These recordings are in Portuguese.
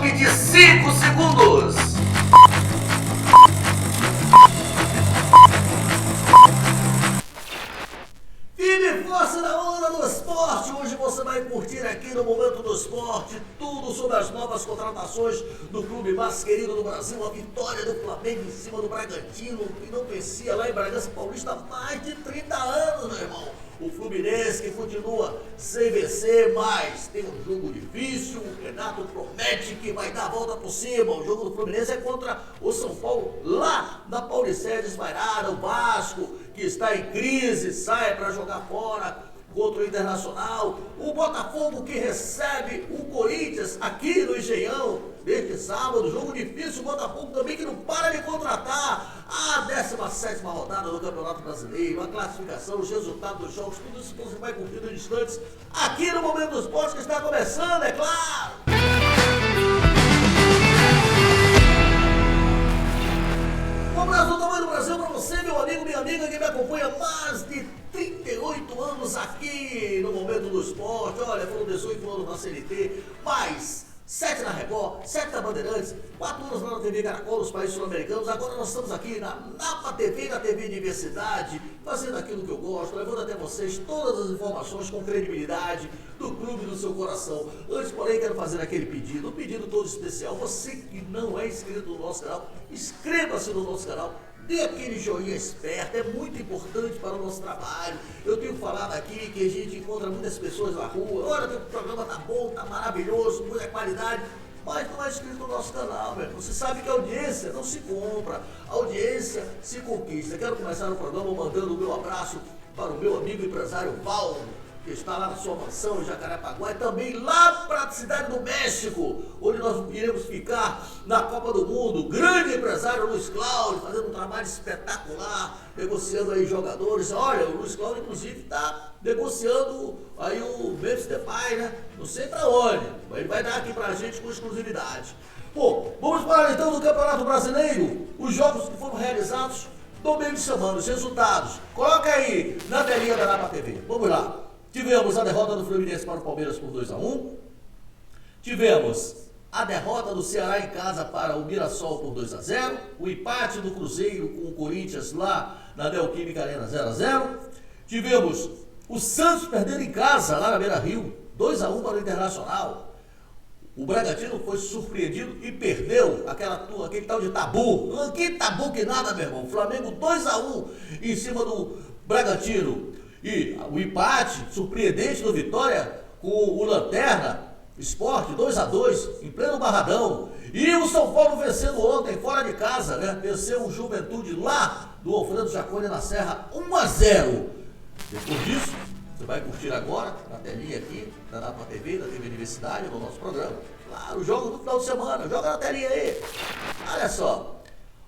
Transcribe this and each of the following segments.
toque de 5 segundos. Firme e força na onda do esporte. Hoje você vai curtir aqui no Momento do Esporte tudo sobre as novas contratações do clube mais querido do Brasil, a vitória do Flamengo em cima do Bragantino, que não vencia lá em Bragança Paulista há mais de 30 anos, meu irmão. O Fluminense que continua sem vencer, mas tem um jogo difícil. O Renato promete que vai dar a volta por cima. O jogo do Fluminense é contra o São Paulo, lá na Paulicéia Desvairada. O Vasco, que está em crise, sai para jogar fora contra o Internacional. O Botafogo que recebe o Corinthians aqui no Engenhão neste sábado. Jogo difícil. O Botafogo também que não para de contratar. A 17ª rodada do Campeonato Brasileiro, a classificação, os resultados dos jogos, tudo isso você vai curtir em instantes aqui no Momento do Esporte, que está começando, é claro! Um abraço do tamanho do Brasil para você, meu amigo, minha amiga, que me acompanha há mais de 38 anos aqui no Momento do Esporte. Olha, foram 18 anos na CNT, mais 7 na Record, 7 na Bandeirantes, 4 anos lá na TV Caracol, nos países sul-americanos. Agora nós estamos aqui na Napa TV, na TV Universidade, fazendo aquilo que eu gosto, levando até vocês todas as informações com credibilidade do clube do seu coração. Antes, porém, quero fazer aquele pedido, um pedido todo especial. Você que não é inscrito no nosso canal, inscreva-se no nosso canal. Dê aquele joinha esperto, é muito importante para o nosso trabalho. Eu tenho falado aqui que a gente encontra muitas pessoas na rua. Olha, o programa tá bom, tá maravilhoso, muita qualidade, mas não é inscrito no nosso canal, velho. Você sabe que a audiência não se compra, a audiência se conquista. Quero começar o programa mandando o meu abraço para o meu amigo empresário Valdo, que está lá na sua mansão em Jacarepaguá, e também lá para a cidade do México, onde nós iremos ficar na Copa do Mundo. O grande empresário Luiz Cláudio, fazendo um trabalho espetacular, negociando aí jogadores. Olha, o Luiz Cláudio, inclusive, está negociando aí o Memphis Depay, né? Não sei para onde, mas ele vai dar aqui para a gente com exclusividade. Bom, vamos falar então do Campeonato Brasileiro, os jogos que foram realizados no meio de semana, os resultados. Coloca aí na telinha da Napa TV. Vamos lá. Tivemos a derrota do Fluminense para o Palmeiras por 2-1. Tivemos a derrota do Ceará em casa para o Mirassol por 2-0. O empate do Cruzeiro com o Corinthians lá na Neoquímica Arena 0-0. Tivemos o Santos perdendo em casa lá na Beira-Rio, 2-1 para o Internacional. O Bragantino foi surpreendido e perdeu aquele tal de tabu. Que tabu que nada, meu irmão. O Flamengo 2-1 em cima do Bragantino. E o empate surpreendente do Vitória com o Lanterna Sport 2-2 em pleno Barradão. E o São Paulo vencendo ontem fora de casa, né? Venceu o Juventude lá do Alfredo Jaconi na Serra 1-0. Depois disso, você vai curtir agora na telinha aqui da Napa TV, da TV Universidade, no nosso programa. Claro, o jogo do final de semana, joga na telinha aí. Olha só,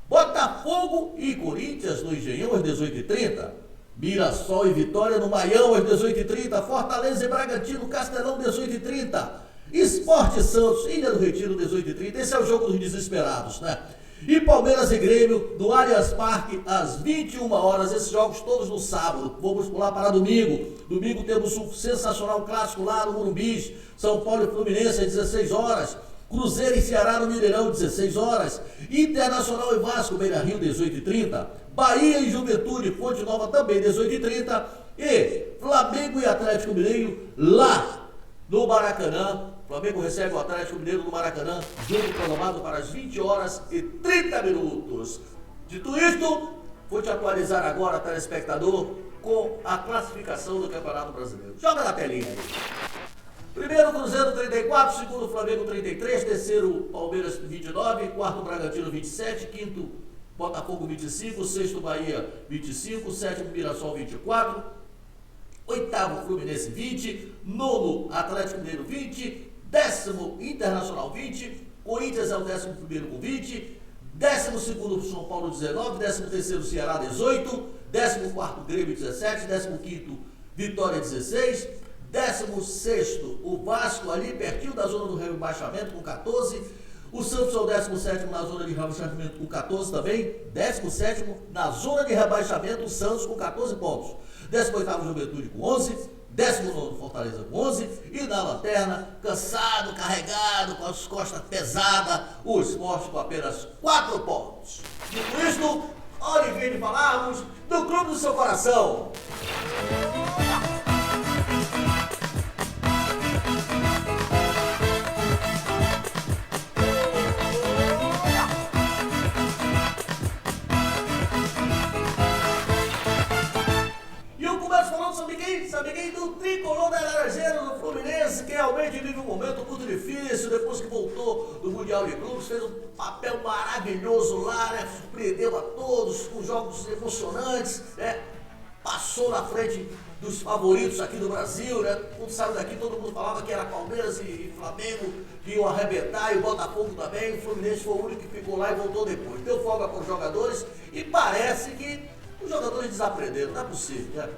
Botafogo e Corinthians no Engenhão às 18h30. Mirassol e Vitória no Maião às 18h30, Fortaleza e Bragantino, Castelão 18h30, Sport Santos, Ilha do Retiro 18h30, esse é o jogo dos desesperados, né? E Palmeiras e Grêmio no Allianz Parque às 21 horas, esses jogos todos no sábado. Vamos pular para domingo. Domingo temos um sensacional clássico lá no Morumbi, São Paulo e Fluminense às 16 horas. Cruzeiro e Ceará no Mineirão, 16 horas. Internacional e Vasco, Beira-Rio, 18h30. Bahia e Juventude, Fonte Nova, também, 18h30. E Flamengo e Atlético Mineiro, lá no Maracanã. Flamengo recebe o Atlético Mineiro no Maracanã. Jogo programado para as 20h30. Dito isto, vou te atualizar agora, telespectador, com a classificação do Campeonato Brasileiro. Joga na telinha aí. Primeiro Cruzeiro 34, segundo Flamengo 33, terceiro Palmeiras 29, quarto Bragantino 27, quinto Botafogo 25, sexto Bahia 25, sétimo Mirassol 24, oitavo Fluminense 20, nono Atlético Mineiro 20, décimo Internacional 20, Corinthians é o 11º com 20, 12º São Paulo 19, 13º Ceará 18, 14º Grêmio 17, 15º Vitória 16, 16º, o Vasco ali pertinho da zona do rebaixamento com 14. O Santos é o 17º na zona de rebaixamento com 14 também. 17º na zona de rebaixamento, o Santos com 14 pontos. 18º Juventude com 11. 19º Fortaleza com 11 e na lanterna, cansado, carregado, com as costas pesadas, o Sport com apenas 4 pontos. Dito isto, hora e vez de falarmos do clube do seu coração. Sabe quem? Do tricolor da Laranjeira, do Fluminense, que realmente vive um momento muito difícil, depois que voltou do Mundial de Clubes, fez um papel maravilhoso lá, né? Surpreendeu a todos com jogos emocionantes, né? Passou na frente dos favoritos aqui do Brasil, né? Quando saiu daqui, todo mundo falava que era Palmeiras e Flamengo que iam arrebentar, e o Botafogo também. O Fluminense foi o único que ficou lá e voltou depois. Deu folga para os jogadores e parece que os jogadores desaprenderam, não é possível, né?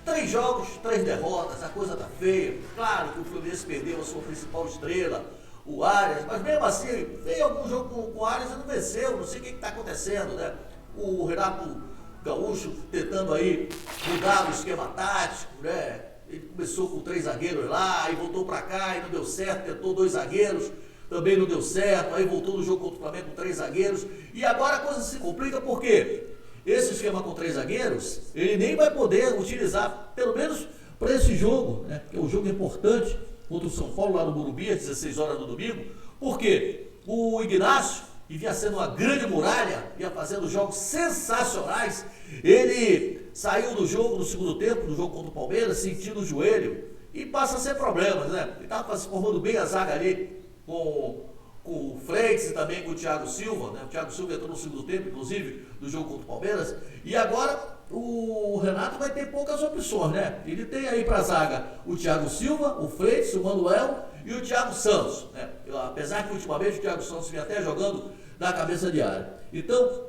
3 jogos, 3 derrotas, a coisa tá feia. Claro que o Fluminense perdeu a sua principal estrela, o Arias, mas mesmo assim, veio algum jogo com o Arias e não venceu, não sei o que está acontecendo, né? O Renato Gaúcho tentando aí mudar o esquema tático, né? Ele começou com 3 zagueiros lá, e voltou para cá e não deu certo, tentou 2 zagueiros, também não deu certo, aí voltou no jogo contra o Flamengo com 3 zagueiros, e agora a coisa se complica porque esse esquema com 3 zagueiros, ele nem vai poder utilizar, pelo menos para esse jogo, né, que é um jogo importante, contra o São Paulo lá no Morumbi, às 16 horas no domingo, porque o Ignacio, que vinha sendo uma grande muralha, ia fazendo jogos sensacionais, ele saiu do jogo no segundo tempo, do jogo contra o Palmeiras, sentindo o joelho, e passa a ser problemas, né? Ele estava se formando bem a zaga ali com o Freitas e também com o Thiago Silva, né? O Thiago Silva entrou no segundo tempo, inclusive, do jogo contra o Palmeiras, e agora o Renato vai ter poucas opções, né? Ele tem aí para a zaga o Thiago Silva, o Freitas, o Manuel e o Thiago Santos, né? Apesar que ultimamente o Thiago Santos vinha até jogando na cabeça de área. Então,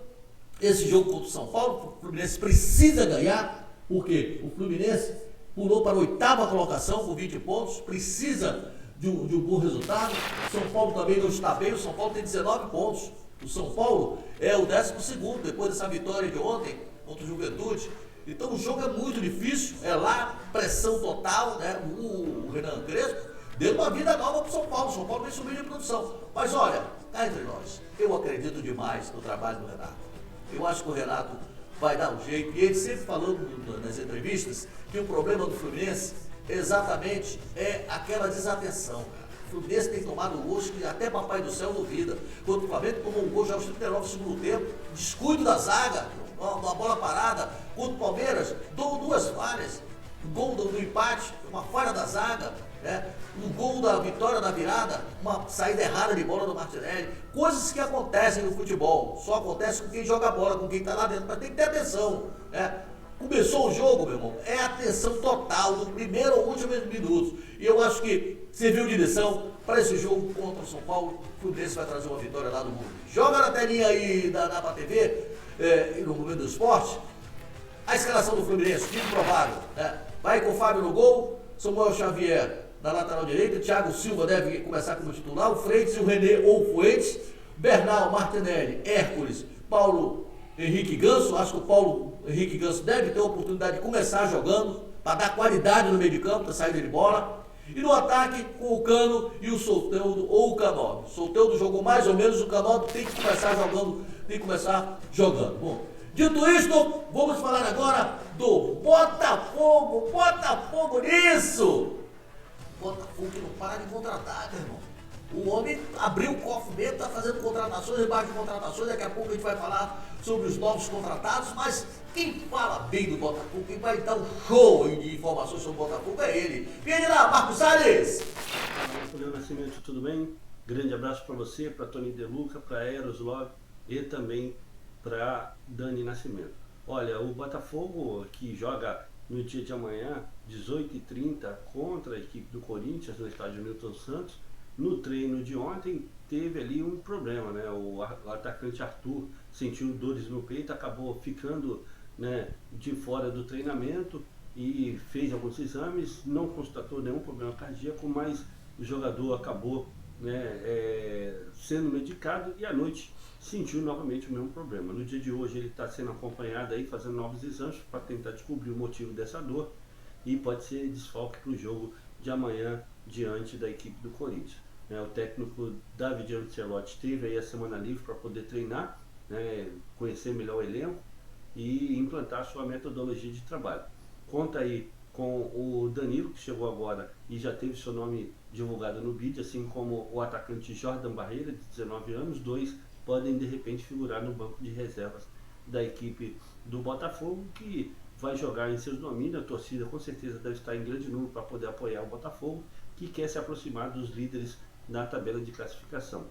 esse jogo contra o São Paulo, o Fluminense precisa ganhar, porque o Fluminense pulou para a 8ª colocação com 20 pontos, precisa de um bom resultado. O São Paulo também não está bem, o São Paulo tem 19 pontos. O São Paulo é o 12º, depois dessa vitória de ontem contra o Juventude. Então o jogo é muito difícil, é lá, pressão total, né? O Renan Crespo deu uma vida nova para o São Paulo. O São Paulo vem subir de produção. Mas olha, cá entre nós, eu acredito demais no trabalho do Renato. Eu acho que o Renato vai dar um jeito, e ele sempre falando nas entrevistas que o problema do Fluminense exatamente é aquela desatenção, cara. O Fluminense tem tomado gols que até Papai do Céu duvida. Quando o Flamengo tomou um gol já aos 39 do segundo tempo, descuido da zaga, uma bola parada. Contra o Palmeiras, 2 falhas. O gol do empate, uma falha da zaga, né? O gol da vitória da virada, uma saída errada de bola do Martinelli. Coisas que acontecem no futebol, só acontece com quem joga bola, com quem está lá dentro, mas tem que ter atenção, né? Começou o jogo, meu irmão, é atenção total, do primeiro ao último minuto. E eu acho que serviu de lição para esse jogo contra o São Paulo. O Fluminense vai trazer uma vitória lá do mundo. Joga na telinha aí da TV, no Momento do Esporte, a escalação do Fluminense, time provável, né? Vai com o Fábio no gol, Samuel Xavier na lateral direita, Thiago Silva deve começar como titular, o Freitas e o René ou Fuentes, Bernal, Martinelli, Hércules, Paulo Henrique Ganso. Acho que o Paulo Henrique Ganso deve ter a oportunidade de começar jogando, para dar qualidade no meio de campo, da saída de bola. E no ataque, com o Cano e o Soteldo ou o Canóbio. O Soteldo jogou mais ou menos, o Canóbio tem que começar jogando, Bom, dito isto, vamos falar agora do Botafogo. Botafogo nisso! Botafogo que não para de contratar, meu irmão. O homem abriu o cofre mesmo, está fazendo contratações, embaixo de contratações. Daqui a pouco a gente vai falar sobre os novos contratados, mas quem fala bem do Botafogo, quem vai dar um show aí de informações sobre o Botafogo é ele. Vem lá, Marcos Salles! Olá, Nascimento, tudo bem? Grande abraço para você, para Tony De Luca, para Eroslov e também para Dani Nascimento. Olha, o Botafogo que joga no dia de amanhã, 18h30, contra a equipe do Corinthians no estádio Newton Santos, no treino de ontem teve ali um problema, né? O atacante Arthur sentiu dores no peito, acabou ficando, né, de fora do treinamento e fez alguns exames, não constatou nenhum problema cardíaco, mas o jogador acabou, né, sendo medicado e à noite sentiu novamente o mesmo problema. No dia de hoje ele está sendo acompanhado aí, fazendo novos exames para tentar descobrir o motivo dessa dor e pode ser desfalque para o jogo de amanhã diante da equipe do Corinthians. O técnico David Ancelotti teve aí a semana livre para poder treinar, conhecer melhor o elenco e implantar sua metodologia de trabalho. Conta aí com o Danilo, que chegou agora e já teve seu nome divulgado no BID, assim como o atacante Jordan Barreira, de 19 anos. Dois podem de repente figurar no banco de reservas da equipe do Botafogo, que vai jogar em seus domínios. A torcida com certeza deve estar em grande número para poder apoiar o Botafogo, que quer se aproximar dos líderes na tabela de classificação.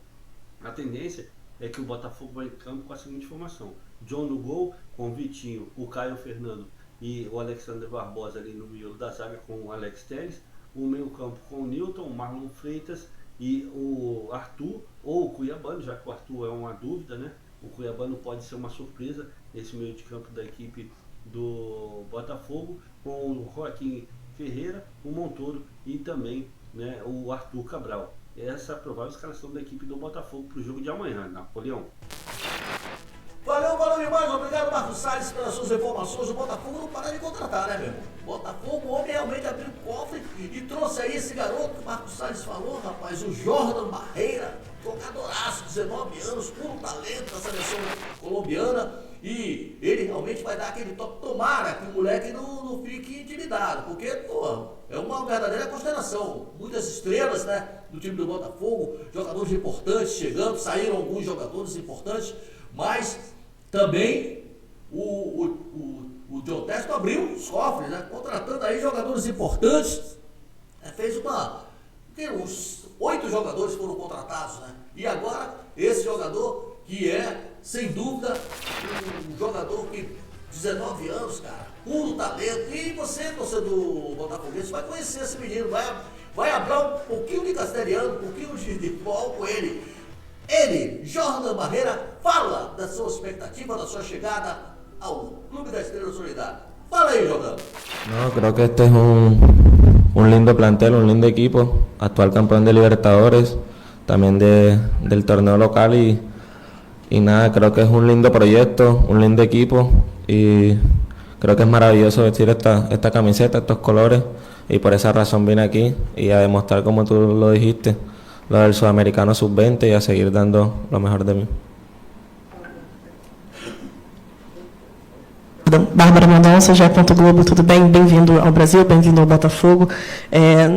A tendência é que o Botafogo vai em campo com a seguinte formação: John no gol, com o Vitinho, o Caio Fernando e o Alexander Barbosa ali no miolo da zaga com o Alex Telles, o meio campo com o Newton, o Marlon Freitas e o Arthur, ou o Cuiabano, já que o Arthur é uma dúvida, né? O Cuiabano pode ser uma surpresa nesse meio de campo da equipe do Botafogo, com o Joaquim Ferreira, o Montoro e também, né, o Arthur Cabral. Essa é a provável escalação da equipe do Botafogo para o jogo de amanhã. Napoleão. Valeu demais, obrigado Marcos Salles pelas suas informações. O Botafogo não para de contratar, né, meu irmão? O Botafogo, o homem realmente abriu o cofre e trouxe aí esse garoto que o Marcos Salles falou, rapaz, o Jordan Barreira, jogadoraço, 19 anos, puro talento da seleção colombiana, e ele realmente vai dar aquele toque. Tomara que o moleque não fique intimidado, porque, pô, é uma verdadeira constelação. Muitas estrelas, né, do time do Botafogo, jogadores importantes chegando, saíram alguns jogadores importantes, mas também o John Testo abriu os cofres, né? Contratando aí jogadores importantes. Fez uns 8 jogadores foram contratados, né? E agora esse jogador que é, sem dúvida, um jogador que 19 anos, cara, puro talento. E você, torcedor botafoguense, vai conhecer esse menino, vai hablar um pouquinho de castelhano, um pouquinho de futebol com ele. Ele, Jordan Barreira, fala da sua expectativa, da sua chegada ao Clube da Estrella Solidária. Fala aí, Jordan. No, creo que este es un lindo plantel, un lindo equipo, actual campeón de Libertadores, también del torneo local y nada, creo que es un lindo proyecto, un lindo equipo y creo que es maravilloso vestir esta camiseta, estos colores, y por esa razón vine aquí y a demostrar, como tú lo dijiste, lo del Sudamericano Sub-20 y a seguir dando lo mejor de mí. Bárbara Mendonça, GE. Globo, tudo bem? Bem-vindo ao Brasil, bem-vindo ao Botafogo.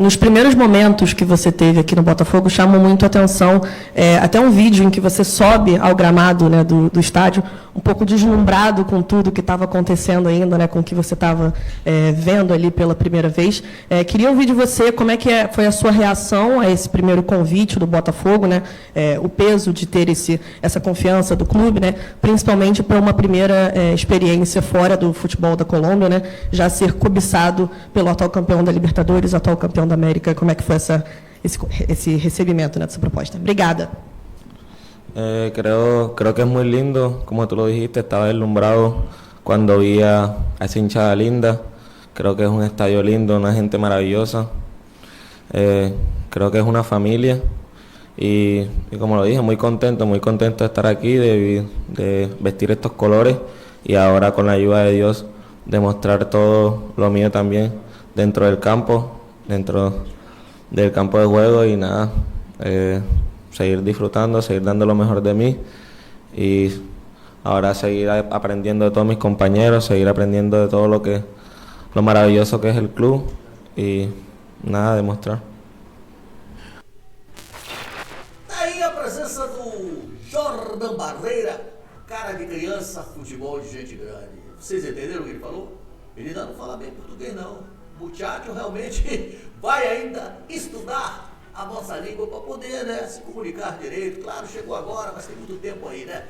Nos primeiros momentos que você teve aqui no Botafogo, chamou muito a atenção até um vídeo em que você sobe ao gramado, né, do estádio, um pouco deslumbrado com tudo que estava acontecendo ainda, né, com o que você estava vendo ali pela primeira vez. Queria ouvir de você como é que foi a sua reação a esse primeiro convite do Botafogo, né, o peso de ter essa confiança do clube, né, principalmente para uma primeira experiência fora do futebol da Colômbia, né, já ser cobiçado pelo atual campeão da Libertadores, atual campeão da América. Como é que foi esse recebimento, né, dessa proposta? Obrigada. Creo que es muy lindo, como tú lo dijiste, estaba deslumbrado cuando vi a esa hinchada linda. Creo que es un estadio lindo, una gente maravillosa. Creo que es una familia y como lo dije, muy contento de estar aquí, de vestir estos colores y ahora, con la ayuda de Dios, demostrar todo lo mío también dentro del campo de juego y nada, seguir disfrutando, seguir dando lo mejor de mí y ahora seguir aprendiendo de todos mis compañeros, seguir aprendiendo de todo lo maravilloso que es el club y nada, demostrar. Aí a presença do Jordan Barreira, cara de criança, futebol de gente grande. Vocês entenderam o que ele falou? Ele ainda não fala bem português, não. O muchacho realmente vai ainda estudar a nossa língua para poder, né, se comunicar direito. Claro, chegou agora, mas tem muito tempo aí, né?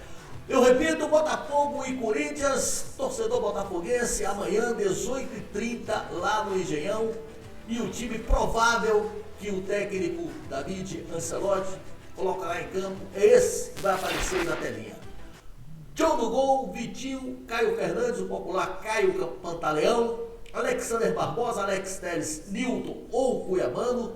Eu repito, Botafogo e Corinthians, torcedor botafoguense, amanhã, 18h30, lá no Engenhão. E o time provável que o técnico David Ancelotti colocará em campo é esse que vai aparecer na telinha. John no gol, Vitinho, Caio Fernandes, o popular Caio Pantaleão, Alexander Barbosa, Alex Telles, Newton ou Cuiabano,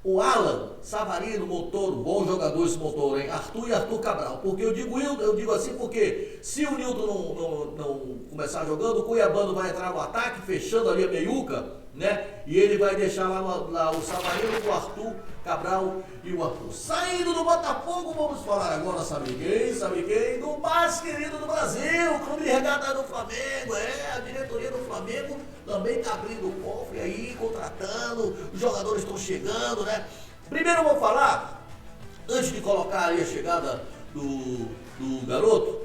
o Alan Savarino, Montoro, bom jogador esse Montoro, hein? Arthur e Arthur Cabral. Porque eu digo assim porque se o Newton não começar jogando, o Cuiabano vai entrar no ataque, fechando ali a meiuca, né? E ele vai deixar lá o Savarino com o Arthur Cabral e o Arthur. Saindo do Botafogo, vamos falar agora, sabe quem? Sabe quem? Do mais querido do Brasil, o Clube de Regata do Flamengo. A diretoria do Flamengo também está abrindo o cofre aí, contratando, os jogadores estão chegando, né? Primeiro eu vou falar, antes de colocar aí a chegada do garoto,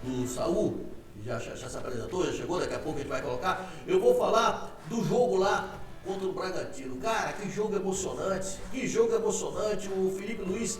do Saul, já se apresentou, já chegou, daqui a pouco a gente vai colocar, eu vou falar do jogo lá contra o Bragantino. Cara, que jogo emocionante, o Felipe Luiz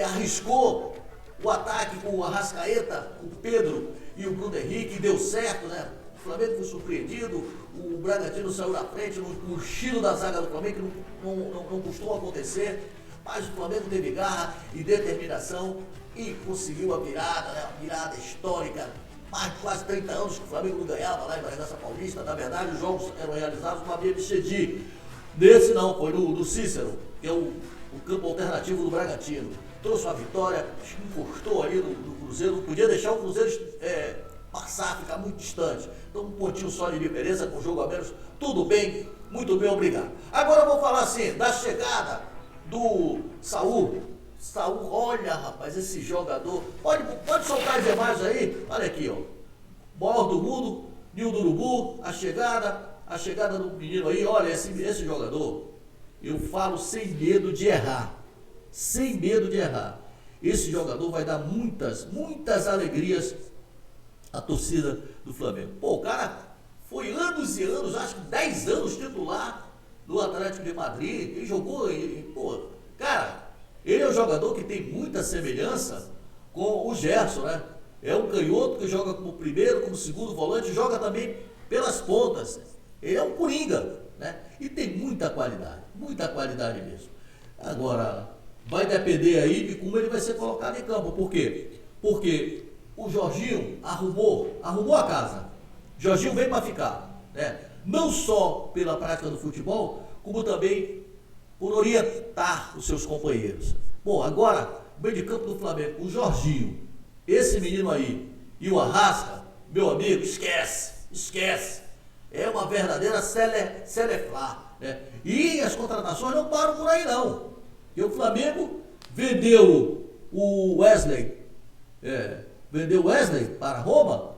arriscou o ataque com o Arrascaeta, o Pedro e o Bruno Henrique, deu certo, né? O Flamengo foi surpreendido, o Bragantino saiu na frente, no estilo da zaga do Flamengo, que não costuma acontecer, mas o Flamengo teve garra e determinação e conseguiu a virada, né? A virada histórica. Mais de quase 30 anos que o Flamengo não ganhava lá em Bragança Paulista. Na verdade, os jogos eram realizados no Abia Bichedi. Nesse não, foi no Cícero, que é o campo alternativo do Bragantino. Trouxe uma vitória, encostou ali no Cruzeiro, não podia deixar o Cruzeiro passar, ficar muito distante. Então um pontinho só de diferença com o jogo a menos, tudo bem, muito bem, obrigado. Agora eu vou falar assim, da chegada do Saul, olha rapaz, esse jogador, pode soltar as imagens aí, olha aqui, ó, maior do mundo, Ninho do Urubu, a chegada do menino aí, olha, esse jogador, eu falo sem medo de errar, esse jogador vai dar muitas alegrias à torcida do Flamengo. Pô, o cara foi anos e anos, acho que 10 anos titular do Atlético de Madrid, ele jogou, cara, ele é um jogador que tem muita semelhança com o Gerson, né? É um canhoto que joga como primeiro, como segundo volante, joga também pelas pontas. Ele é um coringa, né? E tem muita qualidade mesmo. Agora, vai depender aí de como ele vai ser colocado em campo. Por quê? Porque o Jorginho arrumou a casa. Jorginho veio para ficar, né? Não só pela prática do futebol, como também por orientar os seus companheiros. Bom, agora, o meio de campo do Flamengo, o Jorginho, esse menino aí, e o Arrasca, meu amigo, esquece. É uma verdadeira celeflá, né? E as contratações não param por aí não. E o Flamengo vendeu o Wesley para Roma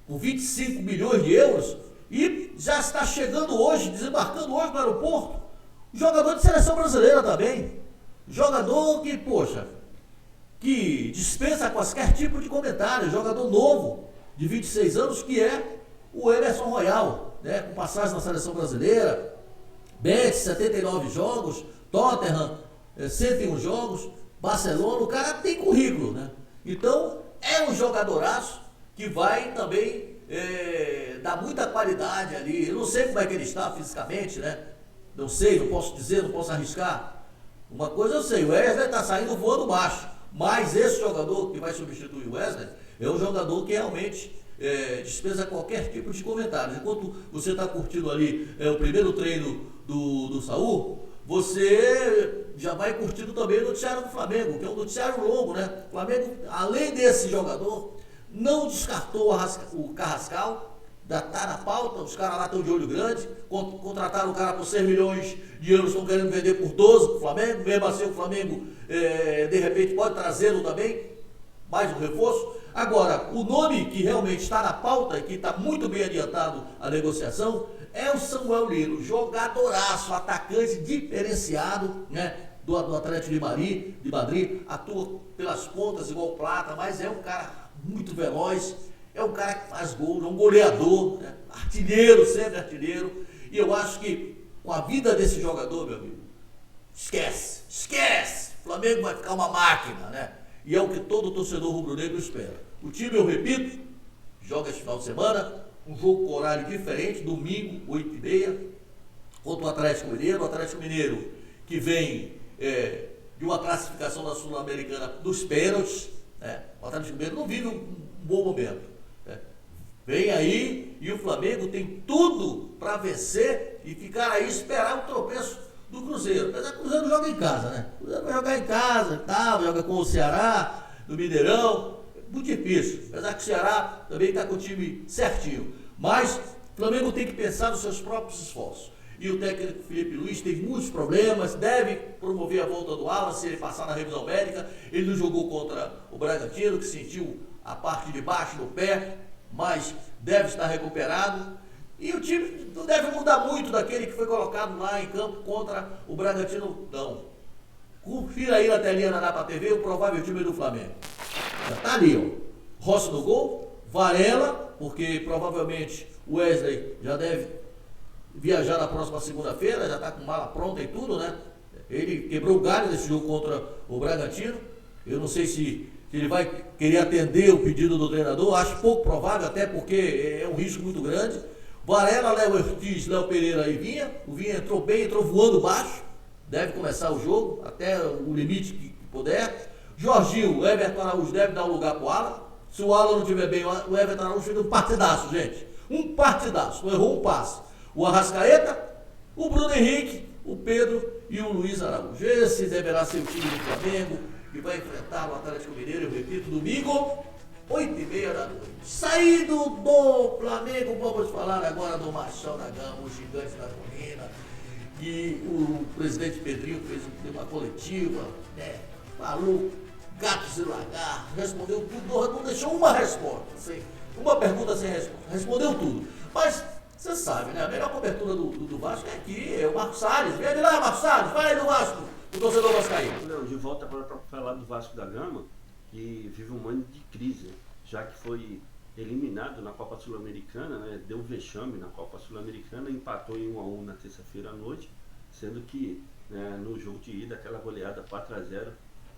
por 25 milhões de euros e já está chegando hoje, desembarcando hoje no aeroporto, jogador de seleção brasileira também. Jogador que dispensa qualquer tipo de comentário. Jogador novo, de 26 anos, que é o Emerson Royal, né? Com passagem na seleção brasileira. Betis, 79 jogos. Tottenham, 101 jogos. Barcelona, o cara tem currículo, né? Então, é um jogadoraço que vai também dar muita qualidade ali. Eu não sei como é que ele está fisicamente, né? Não sei, não posso dizer, não posso arriscar. Uma coisa eu sei, o Wesley está saindo voando baixo, mas esse jogador que vai substituir o Wesley é um jogador que realmente dispensa qualquer tipo de comentários. Enquanto você está curtindo ali o primeiro treino do Saul, você já vai curtindo também o noticiário do Flamengo, que é um noticiário longo, né? O Flamengo, além desse jogador, não descartou o Carrascal. Está na pauta, os caras lá estão de olho grande, contrataram o cara por 6 milhões de euros, estão querendo vender por 12 para o Flamengo, mesmo assim o Flamengo de repente pode trazê-lo também, mais um reforço. Agora, o nome que realmente está na pauta e que está muito bem adiantado a negociação é o Samuel Lino, jogadoraço, atacante diferenciado, né, do Atlético de Madrid, atua pelas pontas igual o Plata, mas é um cara muito veloz. É um cara que faz gol, é um goleador, né? Artilheiro, sempre artilheiro. E eu acho que com a vida desse jogador, meu amigo, esquece. O Flamengo vai ficar uma máquina, né? E é o que todo torcedor rubro-negro espera. O time, eu repito, joga esse final de semana, um jogo com horário diferente, domingo, 8h30, contra o Atlético Mineiro. O Atlético Mineiro que vem de uma classificação da Sul-Americana dos pênaltis, né? O Atlético Mineiro não vive um bom momento. Vem aí e o Flamengo tem tudo para vencer e ficar aí, esperar o tropeço do Cruzeiro. Mas o Cruzeiro joga em casa, né? O Cruzeiro vai jogar em casa, joga com o Ceará, no Mineirão. Muito difícil. Apesar que o Ceará também está com o time certinho. Mas o Flamengo tem que pensar nos seus próprios esforços. e o técnico Felipe Luiz tem muitos problemas, deve promover a volta do Alan se ele passar na revisão médica. Ele não jogou contra o Bragantino, que sentiu a parte de baixo do pé, mas deve estar recuperado. E o time não deve mudar muito daquele que foi colocado lá em campo contra o Bragantino, não. Confira aí na telinha da Napa TV o provável time do Flamengo. Já está ali, ó. Rossi no gol, Varela, porque provavelmente o Wesley já deve viajar na próxima segunda-feira, já está com mala pronta e tudo, né? Ele quebrou o galho nesse jogo contra o Bragantino. Eu não sei se ele vai querer atender o pedido do treinador, acho pouco provável, até porque é um risco muito grande. Varela, Léo Ortiz, Léo Pereira e Vinha. O Vinha entrou bem, entrou voando baixo. Deve começar o jogo, até o limite que puder. Jorginho, Everton Araújo deve dar um lugar para o Alan. Se o Alan não estiver bem, o Everton Araújo fez um partidaço, gente. Um partidaço, não errou um passe. O Arrascaeta, o Bruno Henrique, o Pedro e o Luiz Araújo. Esse deverá ser o time do Flamengo, que vai enfrentar o Atlético Mineiro, eu repito, domingo, 8h30 da noite. Saído do Flamengo, vamos falar agora do Machão da Gama, o gigante da colina. E o presidente Pedrinho fez uma coletiva, né? Falou gatos e lagartos, respondeu tudo, não deixou uma resposta, assim, uma pergunta sem resposta, respondeu tudo. Mas você sabe, né? A melhor cobertura do Vasco é aqui, é o Marcos Salles. Vem de lá, Marcos Salles, fala aí do Vasco, do torcedor vascaíno. Não, de volta agora para falar do Vasco da Gama, que vive um ano de crise, já que foi eliminado na Copa Sul-Americana, né? Deu vexame na Copa Sul-Americana, empatou em 1-1 na terça-feira à noite, sendo que, né, no jogo de ida, aquela goleada 4-0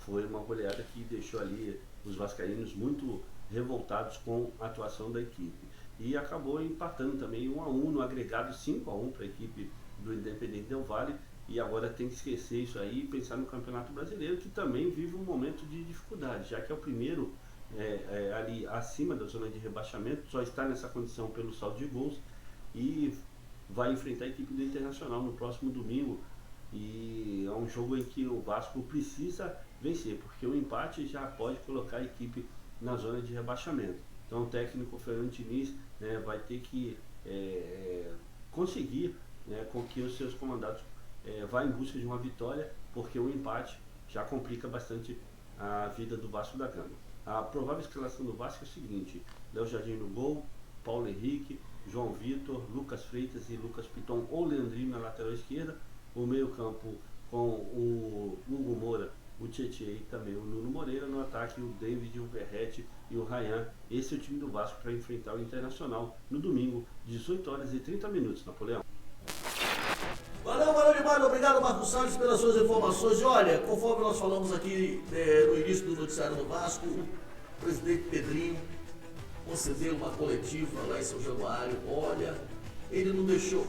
foi uma goleada que deixou ali os vascaínos muito revoltados com a atuação da equipe. E acabou empatando também 1-1 no agregado 5-1 para a equipe do Independente Del Valle. E agora tem que esquecer isso aí e pensar no Campeonato Brasileiro, que também vive um momento de dificuldade, já que é o primeiro ali acima da zona de rebaixamento, só está nessa condição pelo saldo de gols e vai enfrentar a equipe do Internacional no próximo domingo. E é um jogo em que o Vasco precisa vencer, porque o empate já pode colocar a equipe na zona de rebaixamento. Então o técnico Fernando Diniz, né, vai ter que conseguir, né, com que os seus comandados vá em busca de uma vitória, porque o empate já complica bastante a vida do Vasco da Gama. A provável escalação do Vasco é o seguinte: Léo Jardim no gol, Paulo Henrique, João Vitor, Lucas Freitas e Lucas Piton ou Leandrinho na lateral esquerda, o meio campo com o Hugo Moura, o Tietê e também o Nuno Moreira, no ataque o David, o Verrete e o Ryan. Esse é o time do Vasco para enfrentar o Internacional no domingo, 18h30. Napoleão. Valeu demais, obrigado Marcos Salles pelas suas informações. E olha, conforme nós falamos aqui no início do noticiário do Vasco, o presidente Pedrinho concedeu uma coletiva lá em São Januário. Olha, ele não deixou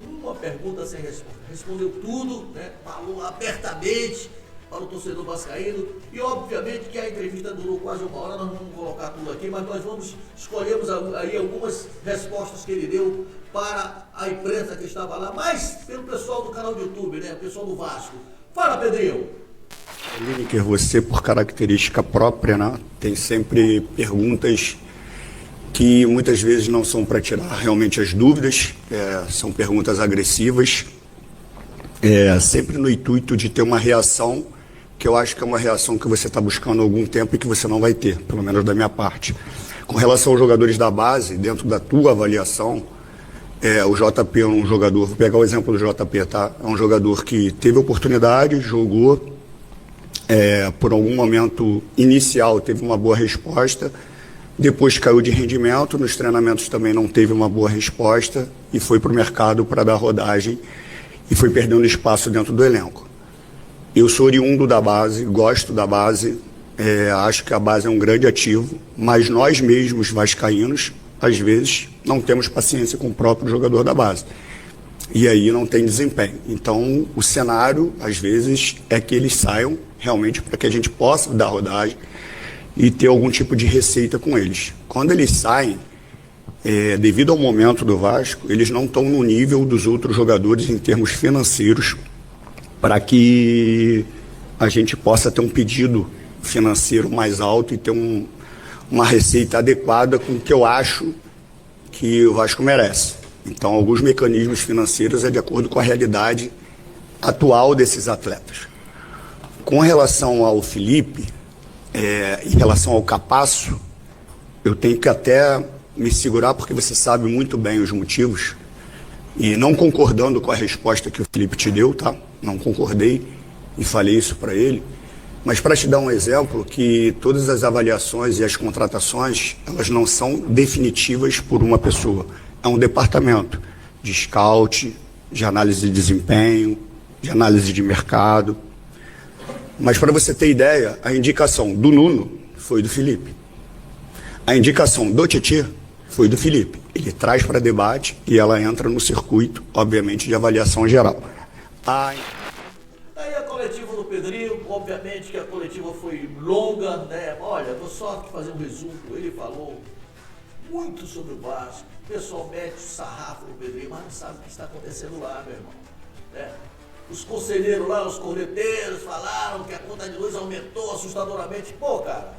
uma pergunta sem resposta, respondeu tudo, né? Falou abertamente para o torcedor vascaíno. E obviamente que a entrevista durou quase uma hora, nós não vamos colocar tudo aqui, mas nós escolhemos aí algumas respostas que ele deu para a imprensa que estava lá, mas pelo pessoal do canal do YouTube, né? O pessoal do Vasco. Fala, Pedrinho! Lineker, você, por característica própria, né, tem sempre perguntas que muitas vezes não são para tirar realmente as dúvidas, são perguntas agressivas, sempre no intuito de ter uma reação, que eu acho que é uma reação que você está buscando há algum tempo e que você não vai ter, pelo menos da minha parte. Com relação aos jogadores da base, dentro da tua avaliação, o JP é um jogador, vou pegar o exemplo do JP, tá? É um jogador que teve oportunidade, jogou, por algum momento inicial teve uma boa resposta, depois caiu de rendimento, nos treinamentos também não teve uma boa resposta e foi para o mercado para dar rodagem e foi perdendo espaço dentro do elenco. Eu sou oriundo da base, gosto da base, acho que a base é um grande ativo, mas nós mesmos vascaínos, às vezes, não temos paciência com o próprio jogador da base. E aí não tem desempenho. Então, o cenário, às vezes, é que eles saiam realmente para que a gente possa dar rodagem e ter algum tipo de receita com eles. Quando eles saem, devido ao momento do Vasco, eles não estão no nível dos outros jogadores em termos financeiros para que a gente possa ter um pedido financeiro mais alto e ter uma receita adequada com o que eu acho que o Vasco merece. Então, alguns mecanismos financeiros é de acordo com a realidade atual desses atletas. Com relação ao Felipe, em relação ao Capasso, eu tenho que até me segurar, porque você sabe muito bem os motivos, e não concordando com a resposta que o Felipe te deu, tá? Não concordei e falei isso para ele. Mas para te dar um exemplo, que todas as avaliações e as contratações, elas não são definitivas por uma pessoa. É um departamento de scout, de análise de desempenho, de análise de mercado. Mas para você ter ideia, a indicação do Nuno foi do Felipe. A indicação do Tietê foi do Felipe. Ele traz para debate e ela entra no circuito, obviamente, de avaliação geral. Aí a coletiva do Pedrinho, obviamente que a coletiva foi longa, né? Olha, vou só aqui fazer um resumo. Ele falou muito sobre o Vasco. O pessoal mete o sarrafo no Pedrinho, mas não sabe o que está acontecendo lá, meu irmão. Né? Os conselheiros lá, os corneteiros, falaram que a conta de luz aumentou assustadoramente. Pô, cara,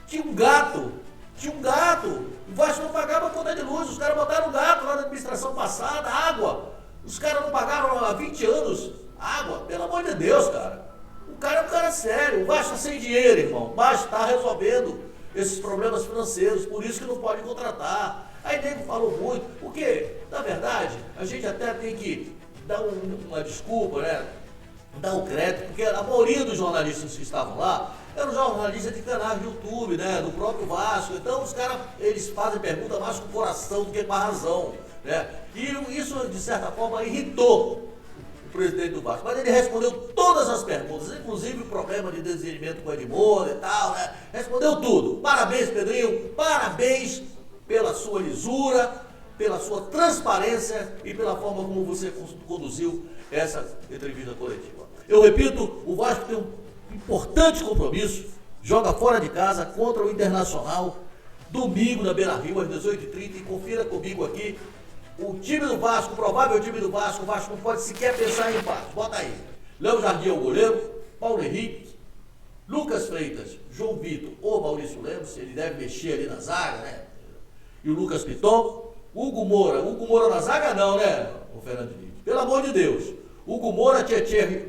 tinha um gato. O Vasco não pagava a conta de luz, os caras botaram um gato lá na administração passada, água. Os caras não pagaram há 20 anos água, pelo amor de Deus, cara. O cara é um cara sério, o Vasco está sem dinheiro, irmão. O Vasco está resolvendo esses problemas financeiros, por isso que não pode contratar. Aí nego falou muito, porque, na verdade, a gente até tem que dar uma desculpa, né? Dar um crédito, porque a maioria dos jornalistas que estavam lá eram jornalistas de canais de YouTube, né? Do próprio Vasco. Então os caras, eles fazem pergunta mais com o coração do que com a razão, né? E isso, de certa forma, irritou o presidente do Vasco. Mas ele respondeu todas as perguntas, inclusive o problema de desentendimento com o Edmundo e tal, né? Respondeu tudo. Parabéns, Pedrinho, parabéns pela sua lisura, pela sua transparência e pela forma como você conduziu essa entrevista coletiva. Eu repito, o Vasco tem um importante compromisso, joga fora de casa contra o Internacional, domingo na Beira-Rio, às 18h30, e confira comigo aqui o time do Vasco, o provável time do Vasco. O Vasco não pode sequer pensar em empate. Bota aí: Léo Jardim é o goleiro, Paulo Henrique, Lucas Freitas, João Vitor ou Maurício Lemos, ele deve mexer ali na zaga, né? E o Lucas Piton, Hugo Moura na zaga não, né, o Fernando Diniz? Pelo amor de Deus. Hugo Moura, Tietê,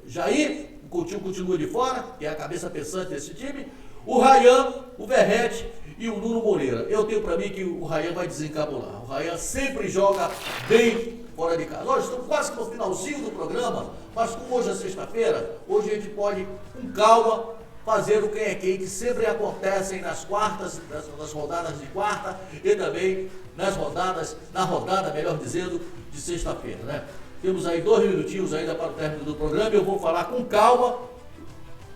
Jair, o Coutinho continua de fora, que é a cabeça pensante desse time, o Rayan, o Verrete e o Nuno Moreira. Eu tenho para mim que o Rayan vai desencabular. O Rayan sempre joga bem fora de casa. Nós estamos quase no finalzinho do programa, mas como hoje é sexta-feira, hoje a gente pode, com calma, fazer o quem é quem, que sempre acontecem nas quartas, nas rodadas de quarta e também na rodada, melhor dizendo, de sexta-feira, né? Temos aí 2 minutinhos ainda para o término do programa. Eu vou falar com calma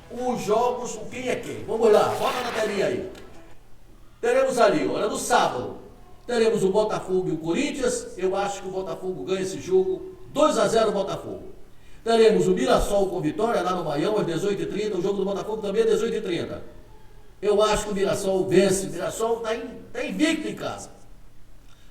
os jogos, o quem é quem. Vamos lá, bota na telinha aí. Teremos ali, olha, no sábado, teremos o Botafogo e o Corinthians. Eu acho que o Botafogo ganha esse jogo, 2-0 Botafogo. Teremos o Mirassol com Vitória lá no Maião, às 18h30. O jogo do Botafogo também é 18h30. Eu acho que o Mirassol vence. O Mirassol está invicto em casa.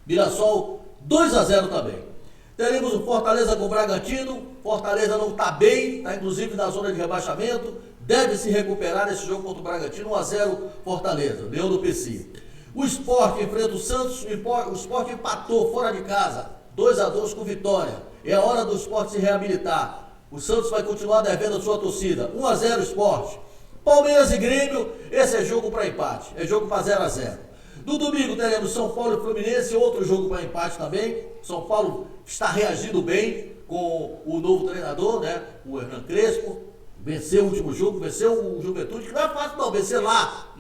Mirassol 2-0 também. Teremos o Fortaleza com o Bragantino. Fortaleza não está bem, está inclusive na zona de rebaixamento. Deve se recuperar nesse jogo contra o Bragantino. 1-0 Fortaleza, Leão do PC. O Sport enfrenta o Santos. O Sport empatou fora de casa, 2-2 com Vitória. É a hora do Sport se reabilitar. O Santos vai continuar devendo a sua torcida. 1-0 Sport. Palmeiras e Grêmio, esse é jogo para empate. É jogo para 0-0. No domingo teremos São Paulo e Fluminense, outro jogo para empate também. São Paulo está reagindo bem com o novo treinador, né? O Hernan Crespo. Venceu o último jogo, venceu o Juventude, que não é fácil não, vencer lá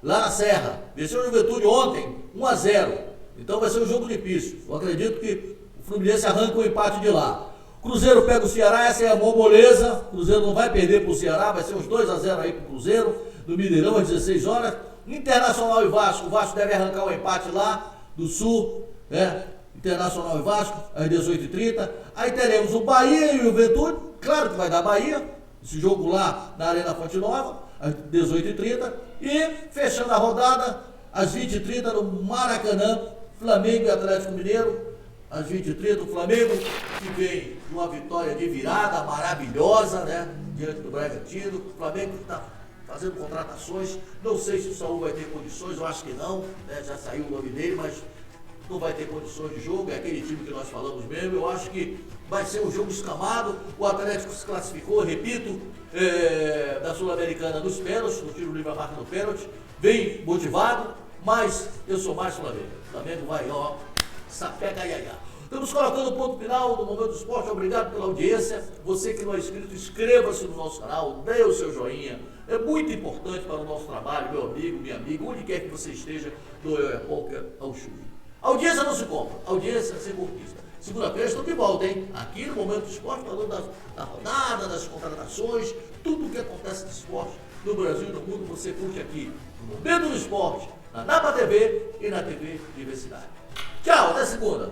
na Serra. Venceu o Juventude ontem, 1-0. Então vai ser um jogo difícil. Eu acredito que o Fluminense arranca o empate de lá. Cruzeiro pega o Ceará, essa é a mão moleza. O Cruzeiro não vai perder para o Ceará, vai ser uns 2-0 aí para o Cruzeiro, no Mineirão, às 16 horas. Internacional e Vasco, o Vasco deve arrancar o empate lá do Sul, né? Internacional e Vasco, às 18h30. Aí teremos o Bahia e o Juventude, claro que vai dar Bahia, esse jogo lá na Arena Fonte Nova, às 18h30. E fechando a rodada, às 20h30 no Maracanã, Flamengo e Atlético Mineiro. Às 20h30, o Flamengo que vem de uma vitória de virada maravilhosa, né? Diante do Bragantino. O Flamengo está fazendo contratações. Não sei se o Saúl vai ter condições, eu acho que não, né? Já saiu o nome dele, mas não vai ter condições de jogo, é aquele time que nós falamos mesmo. Eu acho que vai ser um jogo escamado. O Atlético se classificou, repito, da Sul-Americana nos pênaltis, no tiro livre a marca no pênalti, bem motivado, mas eu sou mais Flamengo. O Flamengo vai, ó, sapeca iaiá. Estamos colocando o ponto final no Momento do Esporte. Obrigado pela audiência. Você que não é inscrito, inscreva-se no nosso canal, dê o seu joinha. É muito importante para o nosso trabalho, meu amigo, minha amiga, onde quer que você esteja, do Eu é Poker ao Chuí. Audiência não se compra, audiência se conquista. Segunda-feira estamos de volta, hein? Aqui no Momento do Esporte, falando da rodada, das contratações, tudo o que acontece no esporte no Brasil e no mundo, você curte aqui no Momento do Esporte, na Napa TV e na TV Diversidade. Tchau, até segunda.